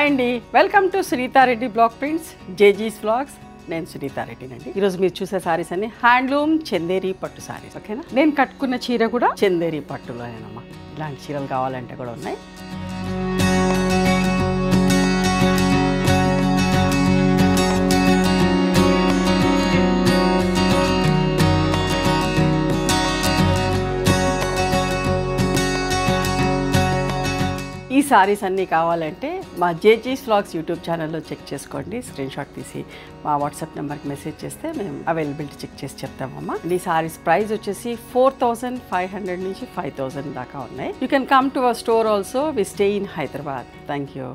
Hi అండి, welcome to Sunitha Reddy block prints జేజీస్ vlogs. నేను సునీతారెడ్డినండి. ఈరోజు మీరు చూసే సారీస్ అన్ని హ్యాండ్లూమ్ చందేరి పట్టు సారీస్. ఓకేనా, నేను కట్టుకున్న చీర కూడా చందేరి పట్టులోనేనమ్మా. ఇలాంటి చీరలు కావాలంటే కూడా ఉన్నాయి. ఈ సారీస్ అన్నీ కావాలంటే మా జేజీస్ వ్లాగ్స్ యూట్యూబ్ ఛానల్లో చెక్ చేసుకోండి. స్క్రీన్ షాట్ తీసి మా వాట్సాప్ నెంబర్కి మెసేజ్ చేస్తే మేము అవైలబిలిటీ చెక్ చేసి చెప్తామమ్మా. ఈ సారీస్ ప్రైస్ వచ్చేసి 4500 నుంచి 5000 దాకా ఉన్నాయి. You can come to our store also. We stay in Hyderabad. Thank you.